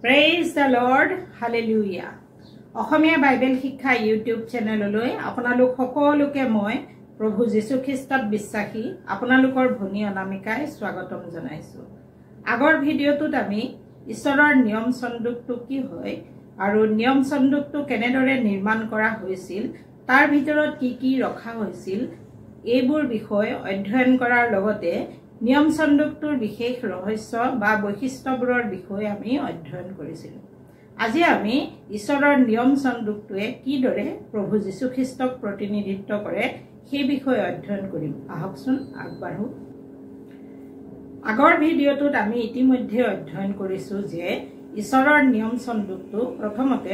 Praise the Lord. Hallelujah. Asomiya Bible শিক্ষা YouTube চেনেললৈ আপোনালোক সকলোকে মই প্ৰভু যীশু খ্ৰীষ্টত বিশ্বাসী আপোনালোকৰ ভনী অনামিকাই স্বাগতম জনাইছো। আগৰ ভিডিঅটোত আমি ঈশ্বৰৰ নিয়ম সন্দুকটো কি হয় আৰু নিয়ম সন্দুকটো কেনেদৰে নিৰ্মাণ কৰা হৈছিল তাৰ ভিতৰত কি ৰখা হৈছিল এইবোৰ বিষয় অধ্যয়ন কৰাৰ লগতে নিয়ম সন্দুকটোৰ বিশেষ ৰহস্য বা বৈশিষ্ট্যবোৰৰ বিষয়ে আমি অধ্যয়ন কৰিছিলো। আজি আমি ঈশ্বৰৰ নিয়ম সন্দুকটোৱে কিদৰে প্ৰভু যীশু খ্ৰীষ্টক প্ৰতিনিধিত্ব কৰে সেই বিষয়ে অধ্যয়ন কৰিম। আহকচোন আগবাঢ়ো। আগৰ ভিডিঅটোত আমি ইতিমধ্যে অধ্যয়ন কৰিছো যে ঈশ্বৰৰ নিয়ম সন্দুকটো প্ৰথমতে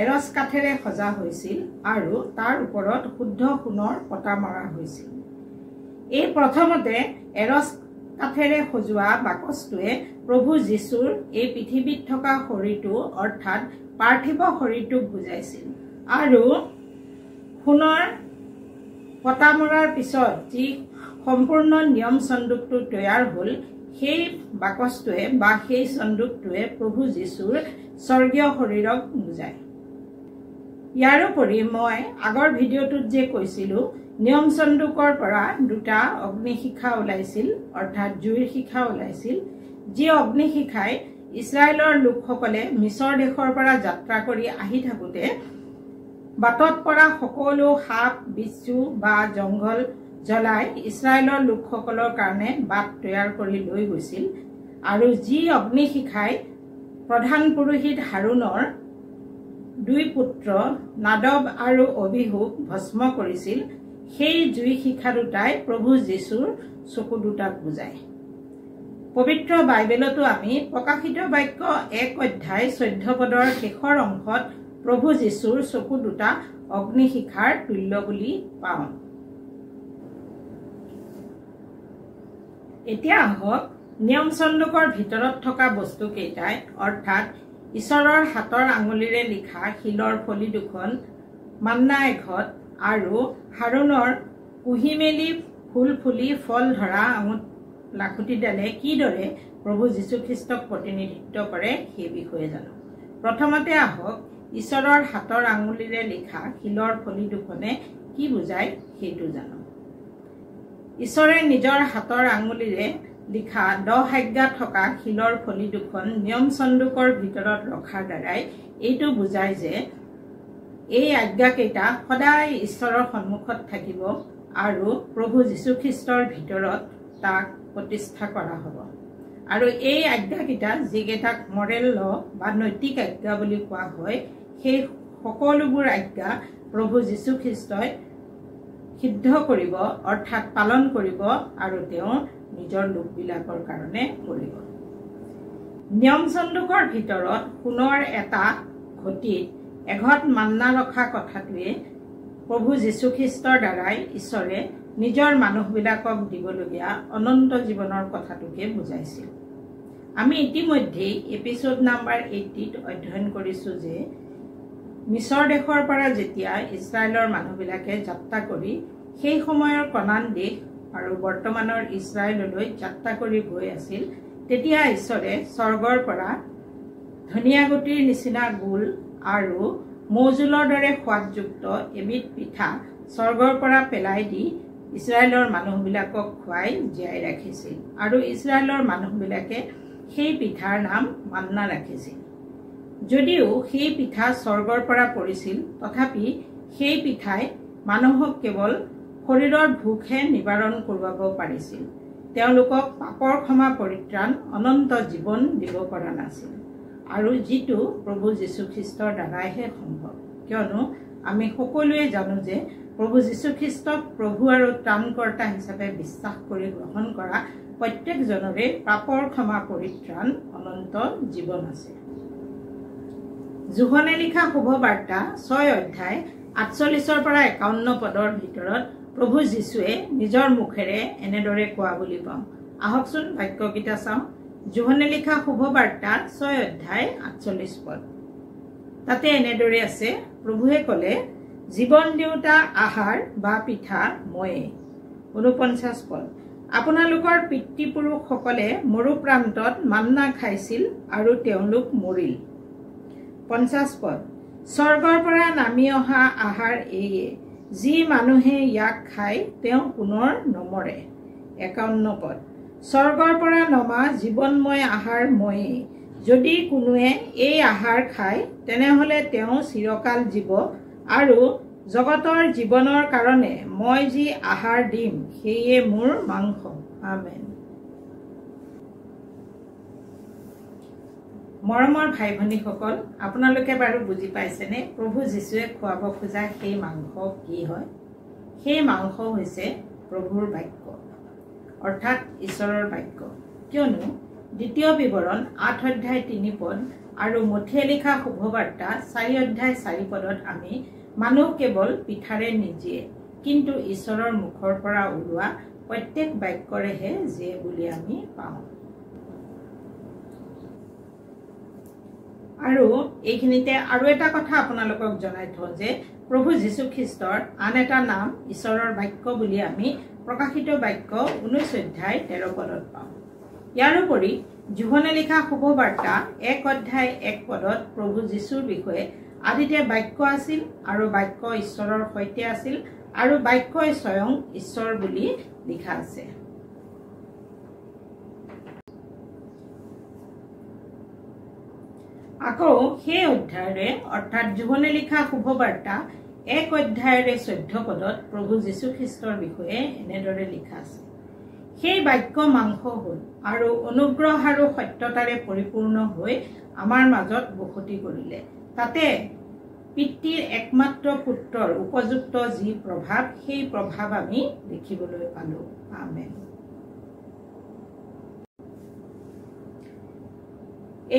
এৰছ কাঠেৰে সজা হৈছিল আৰু তাৰ ওপৰত শুদ্ধ সোণৰ পতা মৰা হৈছিল। এই প্ৰথমতে এৰছ কাঠেৰে সজোৱা বাকচটোৱে প্ৰভু যীশুৰ এই পৃথিৱীত থকা শৰীৰটো অৰ্থাৎ পাৰ্থিৱ শৰীৰটোক বুজাইছিল আৰু সোণৰ পতা মৰাৰ পিছত যি সম্পূৰ্ণ নিয়ম সন্দুকটো তৈয়াৰ হ'ল সেই বাকচটোৱে বা সেই সন্দুকটোৱে প্ৰভু যীশুৰ স্বৰ্গীয় শৰীৰক বুজায়। ইয়াৰোপৰি মই আগৰ ভিডিঅটোত যে কৈছিলো নিয়ম সন্দুকৰ পৰা দুটা অগ্নিশিখা ওলাইছিল অৰ্থাৎ জুইৰ শিখা ওলাইছিল যি অগ্নিশিখাই ইছৰাইলৰ লোকসকলে মিছৰ দেশৰ পৰা যাত্ৰা কৰি আহি থাকোতে বাটত পৰা সকলো সাপ বিচ্ছু বা জংঘল জ্বলাই ইছৰাইলৰ লোকসকলৰ কাৰণে বাট তৈয়াৰ কৰি লৈ গৈছিল আৰু যি অগ্নিশিখাই প্ৰধান পুৰোহিত হাৰুনৰ দুই পুত্ৰ নাদব আৰু অবিহুক ভস্ম কৰিছিল সেই জুই শিখা দুটাই প্ৰভু যীশুৰ চকু দুটাক বুজায়। পবিত্ৰ বাইবেলতো আমি প্ৰকাশিত বাক্য 1 অধ্যায় 14 পদৰ শেষৰ অংশত প্ৰভু যীশুৰ চকু দুটা অগ্নিশিখাৰ তুল্য বুলি পাওঁ। এতিয়া আহক নিয়ম সন্দুকৰ ভিতৰত থকা বস্তু কেইটাই অৰ্থাৎ ঈশ্বৰৰ হাতৰ আঙুলিৰে লিখা শিলৰ ফলি দুখন, মান্না এঘট আৰু হাৰুনৰ কুহি মেলি ফুল ফুলি ফল ধৰা আঙুঠ লাখুটিডালে কিদৰে প্ৰভু যীশু খ্ৰীষ্টক প্ৰতিনিধিত্ব কৰে সেই বিষয়ে জানো। প্ৰথমতে আহক ঈশ্বৰৰ হাতৰ আঙুলিৰে লিখা শিলৰ ফলি দুখনে কি বুজায় সেইটো জানো। ঈশ্বৰে নিজৰ হাতৰ আঙুলিৰে লিখা 10 আজ্ঞা থকা শিলৰ ফলি দুখন নিয়ম সন্দুকৰ ভিতৰত ৰখাৰ দ্বাৰাই এইটো বুজায় যে এই আজ্ঞাকেইটা সদায় ঈশ্বৰৰ সন্মুখত থাকিব আৰু প্ৰভু যীশু খ্ৰীষ্টৰ ভিতৰত তাক প্ৰতিষ্ঠা কৰা হ'ব আৰু এই আজ্ঞাকেইটা যিকেইটাক মৰেল ল বা নৈতিক আজ্ঞা বুলি কোৱা হয় সেই সকলোবোৰ আজ্ঞা প্ৰভু যীশু খ্ৰীষ্টই সিদ্ধ কৰিব অৰ্থাৎ পালন কৰিব আৰু তেওঁ নিজৰ লোকবিলাকৰ কাৰণে কৰিব। নিয়ম সন্দুকৰ ভিতৰত সোণৰ এটা ঘটিত এঘট মান্না ৰখা কথাটোৱে প্ৰভু যীশু খ্ৰীষ্টৰ দ্বাৰাই ঈশ্বৰে নিজৰ মানুহবিলাকক দিবলগীয়া অনন্ত জীৱনৰ কথাটোকে বুজাইছিল। আমি ইতিমধ্যে এপিসোড নাম্বাৰ 80ত অধ্যয়ন কৰিছো যে মিছৰ দেশৰ পৰা যেতিয়া ইছৰাইলৰ মানুহবিলাকে যাত্ৰা কৰি সেই সময়ৰ কনান দেশ আৰু বৰ্তমানৰ ইছৰাইললৈ যাত্ৰা কৰি গৈ আছিল তেতিয়া ঈশ্বৰে স্বৰ্গৰ পৰা ধনিয়া গুটিৰ নিচিনা গোল আৰু মৌজোলৰ দৰে সোৱাদযুক্ত এবিধ পিঠা স্বৰ্গৰ পৰা পেলাই দি ইছৰাইলৰ মানুহবিলাকক খুৱাই জীয়াই ৰাখিছিল আৰু ইছৰাইলৰ মানুহবিলাকে সেই পিঠাৰ নাম মান্না ৰাখিছিল। যদিও সেই পিঠা স্বৰ্গৰ পৰা পৰিছিল তথাপি সেই পিঠাই মানুহক কেৱল শৰীৰৰ ভোকহে নিবাৰণ কৰোৱাব পাৰিছিল, তেওঁলোকক পাপৰ ক্ষমা পৰিত্ৰাণ অনন্ত জীৱন দিব পৰা নাছিল আৰু যিটো প্ৰভু যীশু খ্ৰীষ্টৰ দ্বাৰাইহে সম্ভৱ, কিয়নো আমি সকলোৱে জানো যে প্ৰভু যীশু খ্ৰীষ্টক প্ৰভু আৰু ত্ৰাণকৰ্তা হিচাপে বিশ্বাস কৰি গ্ৰহণ কৰা প্ৰত্যেকজনৰে পাপৰ ক্ষমা পৰিত্ৰাণ অনন্ত জীৱন আছে। যোহনে লিখা শুভবাৰ্তা 6 অধ্যায় 48 পৰা 51 পদৰ ভিতৰত প্ৰভু যীশুৱে নিজৰ মুখেৰে এনেদৰে কোৱা বুলি পাওঁ। আহকচোন বাক্যকেইটা চাওঁ। যোহনে লিখা শুভবাৰ্তা 6 অধ্যায় 48 পদ। তাতে এনেদৰে আছে, প্ৰভুৱে ক'লে জীৱন দেউতা আহাৰ বা পিঠা ময়ে। 49 পদ। আপোনালোকৰ পিতৃপুৰুষসকলে মৰুপ্ৰান্তত মান্না খাইছিল আৰু তেওঁলোক মৰিল। 50 পদ। স্বৰ্গৰ পৰা নামি অহা আহাৰ এইয়ে, যি মানুহে ইয়াক খায় তেওঁ পুনৰ নমৰে। 51 পদ। স্বৰ্গৰ পৰা নমা জীৱনময় আহাৰ ময়েই, যদি কোনোৱে এই আহাৰ খায় তেনেহলে তেওঁ চিৰকাল জীৱ, আৰু জগতৰ জীৱনৰ কাৰণে মই যি আহাৰ দিম সেয়ে মোৰ মাংস। আমেন। মৰমৰ ভাই ভনীসকল, আপোনালোকে বাৰু বুজি পাইছেনে প্ৰভু যীশুৱে খুৱাব খোজা সেই মাংস কি হয়? সেই মাংস হৈছে প্ৰভুৰ বাক্য, অৰ্থাৎ ঈশ্বৰৰ বাক্য। কিয়নো 2 বিৱৰণ 8 অধ্যায় 3 পদ আৰু মথিয়ে লিখা শুভবাৰ্তা 4 অধ্যায় 4 পদত আমি মানুহ কেৱল পিঠাৰে নিজিয়ে, কিন্তু ঈশ্বৰৰ মুখৰ পৰা ওলোৱা প্ৰত্যেক বাক্যৰেহে জীয়ে বুলি আমি পাওঁ। আৰু এইখিনিতে আৰু এটা কথা আপোনালোকক জনাই থওঁ যে প্ৰভু যীশু খ্ৰীষ্টৰ আন এটা নাম ঈশ্বৰৰ বাক্য বুলি আমি প্ৰকাশিত বাক্য 19 অধ্যায় 13 পদত পাওঁ। ইয়াৰোপৰি যোহনে লিখা শুভবাৰ্তা 1 অধ্যায় 1 পদত প্ৰভু যীশুৰ বিষয়ে আদিতে বাক্য আছিল আৰু বাক্য ঈশ্বৰৰ সৈতে আছিল আৰু বাক্যই স্বয়ং ঈশ্বৰ বুলি লিখা আছে। আকৌ সেই অধ্যায়ৰে অৰ্থাৎ যোহনে লিখা শুভবাৰ্তা 1 অধ্যায়ৰে 14 পদত প্ৰভু যীশু খ্ৰীষ্টৰ বিষয়ে এনেদৰে লিখা আছে, সেই বাক্য মাংস হ'ল আৰু অনুগ্ৰহ আৰু সত্যতাৰে পৰিপূৰ্ণ হৈ আমাৰ মাজত বসতি কৰিলে। তাতে পিতৃৰ একমাত্ৰ পুত্ৰৰ উপযুক্ত যি প্ৰভাৱ, সেই প্ৰভাৱ আমি দেখিবলৈ পালো। আমেন।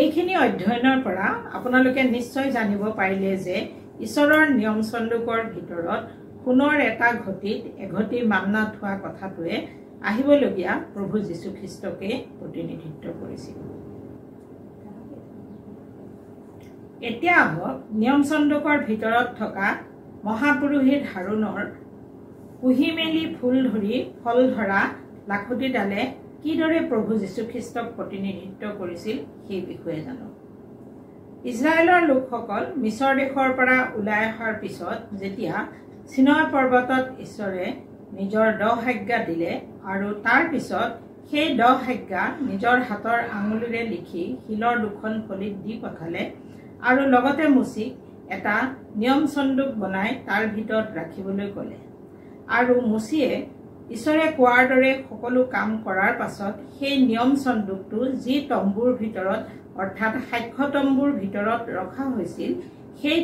এইখিনি অধ্যয়নৰ পৰা আপোনালোকে নিশ্চয় জানিব পাৰিলে যে ঈশ্বৰৰ নিয়ম চন্দুকৰ ভিতৰত সোণৰ এটা ঘটিত এঘটি মান্না থোৱা কথাটোৱে আহিবলগীয়া প্ৰভু যীশু খ্ৰীষ্টকে প্ৰতিনিধিত্ব কৰিছিল। এতিয়া আহক নিয়ম চন্দুকৰ ভিতৰত থকা মহাপুৰোহিত হাৰুণৰ পুহি মেলি ফুল ধৰি ফল ধৰা লাখুটিডালে কিদৰে প্ৰভু যীশু খ্ৰীষ্টক প্ৰতিনিধিত্ব কৰিছিল সেই বিষয়ে জানো। ইজৰাইলৰ লোকসকল মিছৰ দেশৰ পৰা ওলাই অহাৰ পিছত যেতিয়া সিনাই পৰ্বতত ঈশ্বৰে নিজৰ 10 আজ্ঞা দিলে আৰু তাৰ পিছত সেই 10 আজ্ঞা নিজৰ হাতৰ আঙুলিৰে লিখি শিলৰ 2খন ফলিত দি পঠালে আৰু লগতে মুচিক এটা নিয়ম চন্দুক বনাই তাৰ ভিতৰত ৰাখিবলৈ ক'লে। আৰু মুচিয়ে ঈশ্বৰে কোৱাৰ দৰে সকলো কাম কৰাৰ পাছত সেই নিয়ম চন্দুকটো যি তম্বুৰ ভিতৰত অৰ্থাৎ সাক্ষ্য তম্বুৰ ভিতৰত ৰখা হৈছিল, সেই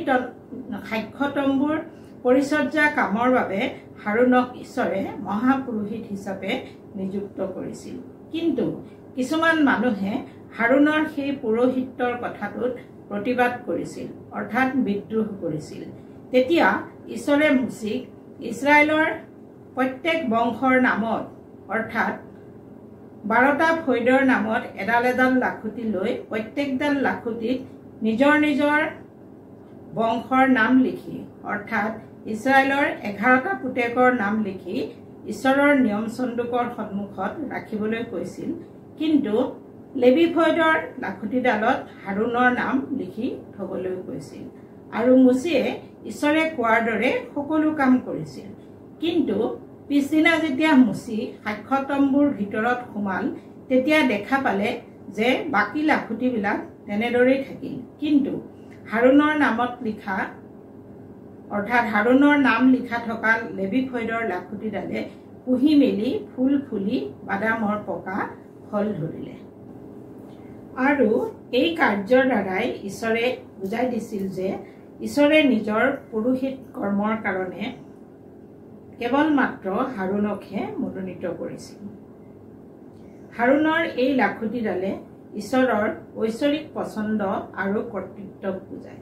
সাক্ষ্য তম্বুৰ পৰিচৰ্যা কামৰ বাবে হাৰুণক ঈশ্বৰে মহাপুৰোহিত হিচাপে নিযুক্ত কৰিছিল। কিন্তু কিছুমান মানুহে হাৰুণৰ সেই পুৰোহিতৰ কথাটোত প্ৰতিবাদ কৰিছিল, অৰ্থাৎ বিদ্ৰোহ কৰিছিল। তেতিয়া ঈশ্বৰে মুচিক ইছৰাইলৰ প্ৰত্যেক বংশৰ নামত অৰ্থাৎ 12টা ফৈদৰ নামত এডাল এডাল লাখুটি লৈ প্ৰত্যেকডাল লাখুটিত নিজৰ নিজৰ বংশৰ নাম লিখি অৰ্থাৎ ইছৰাইলৰ 11টা পুতেকৰ নাম লিখি ঈশ্বৰৰ নিয়ম চন্দুকৰ সন্মুখত ৰাখিবলৈ কৈছিল। কিন্তু লেবি ফৈদৰ লাখুটিডালত হাৰুণৰ নাম লিখি থবলৈ কৈছিল। আৰু মুচিয়ে ঈশ্বৰে কোৱাৰ দৰে সকলো কাম কৰিছিল। কিন্তু পিছদিনা যেতিয়া মুচি সাক্ষ্য তম্বুৰ ভিতৰত সোমাল, তেতিয়া দেখা পালে যে বাকী লাখুটিবিলাক তেনেদৰেই থাকিল, কিন্তু হাৰুণৰ নামত লিখা অৰ্থাৎ হাৰুণৰ নাম লিখা থকা লেবি ফৈদৰ লাখুটিডালে পুহি মেলি ফুল ফুলি বাদামৰ পকা ফল ধৰিলে। আৰু এই কাৰ্যৰ দ্বাৰাই ঈশ্বৰে বুজাই দিছিল যে ঈশ্বৰে নিজৰ পুৰোহিত কৰ্মৰ কাৰণে কেৱল মাত্ৰ হাৰুণকহে মনোনীত কৰিছিল। হাৰুণৰ এই লাখুটিডালে ঈশ্বৰৰ ঐশ্বৰিক পছন্দ আৰু কৰ্তৃত্বক বুজায়,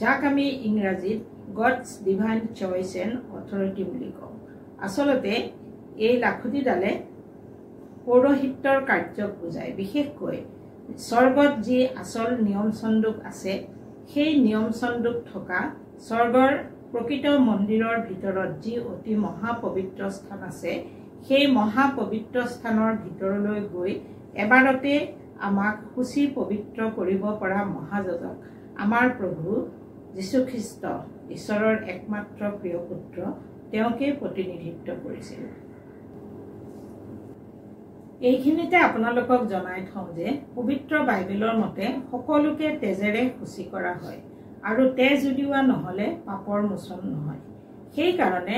যাক আমি ইংৰাজীত God's divine choice and authority বুলি কওঁ। আচলতে এই লাখুটিডালে পৌৰোহিত্যৰ কাৰ্যক বুজায়। বিশেষকৈ স্বৰ্গত যি আচল নিয়ম চন্দুক আছে, সেই নিয়ম চন্দুক থকা স্বৰ্গৰ প্ৰকৃত মন্দিৰৰ ভিতৰত যি অতি মহাপবিত্ৰ স্থান আছে, সেই মহাপবিত্ৰ স্থানৰ ভিতৰলৈ গৈ এবাৰতে আমাক সূচী পবিত্ৰ কৰিব পৰা মহাযাজক আমাৰ প্ৰভু যীশুখ্ৰীষ্ট ঈশ্বৰৰ একমাত্ৰ প্ৰিয় পুত্ৰ তেওঁকে প্ৰতিনিধিত্ব কৰিছিল। এইখিনিতে আপোনালোকক জনাই থওঁ যে পবিত্ৰ বাইবেলৰ মতে সকলোকে তেজেৰে সূচী কৰা হয় আৰু তেজ উলিওৱা নহ'লে পাপৰ মোচন নহয়। সেইকাৰণে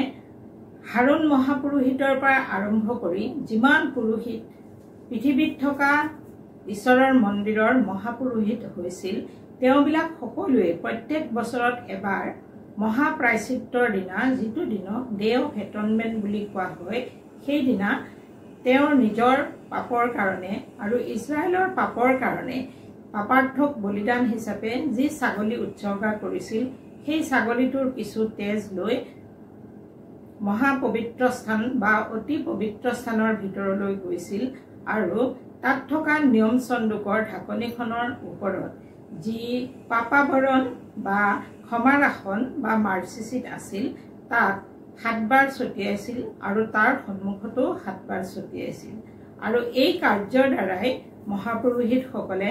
হাৰুণ মহাপুৰোহিতৰ পৰা আৰম্ভ কৰি যিমান পুৰোহিত পৃথিৱীত থকা ঈশ্বৰৰ মন্দিৰৰ মহাপুৰোহিত হৈছিল তেওঁবিলাক সকলোৱে প্ৰত্যেক বছৰত এবাৰ মহাপ্ৰায়শ্চিত্তৰ দিনা, যিটো দিনক ডে অফ এটনমেণ্ট বুলি কোৱা হয়, সেইদিনা তেওঁৰ নিজৰ পাপৰ কাৰণে আৰু ইজৰাইলৰ পাপৰ কাৰণে পাপাৰ্থক বলিদান হিচাপে যি ছাগলী উৎসৰ্গা কৰিছিল সেই ছাগলীটোৰ কিছু তেজ লৈ মহাপবিত্ৰ স্থান বা অতি পবিত্ৰ স্থানৰ ভিতৰলৈ গৈছিল আৰু তাত থকা নিয়ম চন্দুকৰ ঢাকনিখনৰ ওপৰত যি পাপাবৰণ বা ক্ষমাৰ আসন বা মাৰ্চি চিট আছিল তাত 7 বাৰ ছটিয়াইছিল আৰু তাৰ সন্মুখতো 7 বাৰ ছটিয়াইছিল। আৰু এই কাৰ্যৰ দ্বাৰাই মহাপুৰোহিতসকলে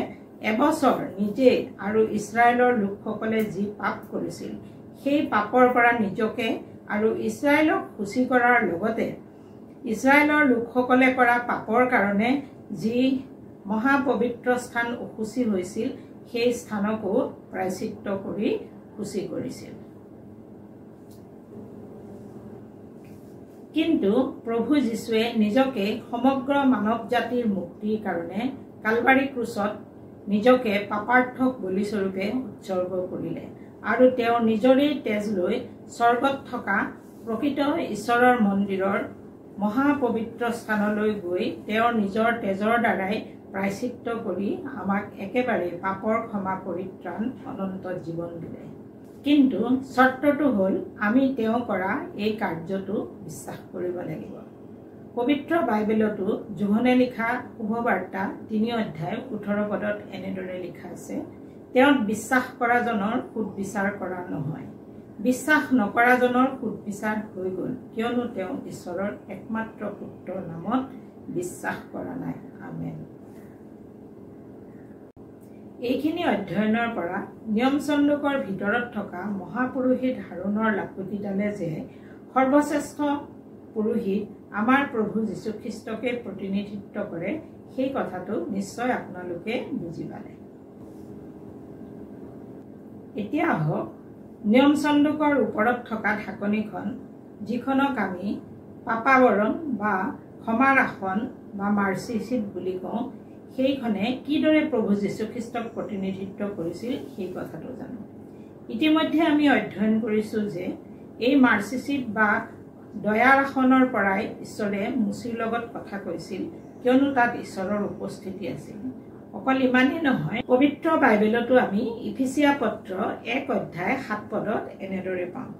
এবছৰ নিজে আৰু ইজৰাইলৰ লোকসকলে যি পাপ কৰিছিল সেই পাপৰ পৰা নিজকে আৰু ইজৰাইলক সূচী কৰাৰ লগতে ইজৰাইলৰ লোকসকলে কৰা পাপৰ কাৰণে যি মহাপবিত্ৰ স্থান অসুচী হৈছিল সেই স্থানকো প্ৰায়শ্চিত্ত কৰি সূচী কৰিছিল। কিন্তু প্ৰভু যীশুৱে নিজকে সমগ্ৰ মানৱ জাতিৰ মুক্তিৰ কাৰণে কালবাৰী ক্ৰুচত নিজকে পাপাৰ্থক বলিস্বৰূপে উৎসৰ্গ কৰিলে আৰু তেওঁ নিজৰেই তেজ লৈ স্বৰ্গত থকা প্ৰকৃত ঈশ্বৰৰ মন্দিৰৰ মহাপবিত্ৰ স্থানলৈ গৈ তেওঁৰ নিজৰ তেজৰ দ্বাৰাই প্ৰায়শ্চিত্ত কৰি আমাক একেবাৰে পাপৰ ক্ষমা পৰিত্ৰাণ অনন্ত জীৱন দিলে। কিন্তু চৰ্তটো হ'ল আমি তেওঁ কৰা এই কাৰ্যটো বিশ্বাস কৰিব লাগিব। পবিত্ৰ বাইবেলতো যোহনে লিখা শুভবাৰ্তা 3 অধ্যায় 18 পদত এনেদৰে লিখা আছে, তেওঁত বিশ্বাস কৰাজনৰ সুদবিচাৰ কৰা নহয়, বিশ্বাস নকৰাজনৰ সুদবিচাৰ হৈ গ'ল, কিয়নো তেওঁ ঈশ্বৰৰ একমাত্ৰ পুত্ৰৰ নামত বিশ্বাস কৰা নাই। আমেন। এইখিনি অধ্যয়নৰ পৰা নিয়ম চন্দুকৰ ভিতৰত থকা মহাপুৰোহিত হাৰুণৰ লাখুটিডালে যে সৰ্বশ্ৰেষ্ঠ পুৰোহিত আমাৰ প্ৰভু যীশুখ্ৰীষ্টকে প্ৰতিনিধিত্ব কৰে সেই কথাটো নিশ্চয় আপোনালোকে বুজি পালে। এতিয়া আহক নিয়ম চন্দুকৰ ওপৰত থকা ঢাকনিখন, যিখনক আমি পাপাবৰণ বা ক্ষমাৰ আসন বা মাৰ্চি চিট বুলি কওঁ, সেইখনে কিদৰে প্ৰভু যীশুখ্ৰীষ্টক প্ৰতিনিধিত্ব কৰিছিল সেই কথাটো জানো। ইতিমধ্যে আমি অধ্যয়ন কৰিছোঁ যে এই মাৰ্চি চিট বা দয়াৰ আসনৰ পৰাই ঈশ্বৰে মুচিৰ লগত কথা কৈছিল, কিয়নো তাত ঈশ্বৰৰ উপস্থিতি আছিল। অকল ইমানেই নহয়, পবিত্ৰ বাইবেলতো আমি ইফিচিয়া পত্ৰ 1 অধ্যায় 7 পদত এনেদৰে পাওঁ।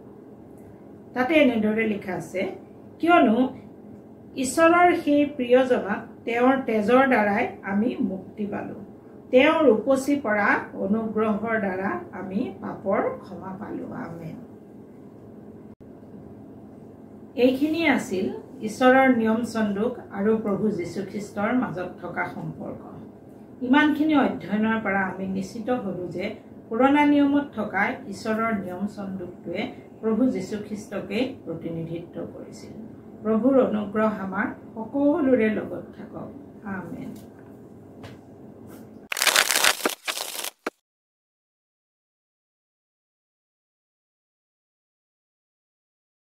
তাতে এনেদৰে লিখা আছে, কিয়নো ঈশ্বৰৰ সেই প্ৰিয়জনক তেওঁৰ তেজৰ দ্বাৰাই আমি মুক্তি পালোঁ, তেওঁৰ উপচি পৰা অনুগ্ৰহৰ দ্বাৰা আমি পাপৰ ক্ষমা পালোঁ। আমেন। এইখিনি আছিল ঈশ্বৰৰ নিয়ম চন্দুক আৰু প্ৰভু যীশুখ্ৰীষ্টৰ মাজত থকা সম্পৰ্ক। ইমানখিনি অধ্যয়নৰ পৰা আমি নিশ্চিত হ'লোঁ যে পুৰণা নিয়মত থকা ঈশ্বৰৰ নিয়ম চন্দুকটোৱে প্ৰভু যীশুখ্ৰীষ্টকে প্ৰতিনিধিত্ব কৰিছিল। প্ৰভুৰ অনুগ্ৰহ আমাৰ সকলোৰে লগত থাকক। আমেন।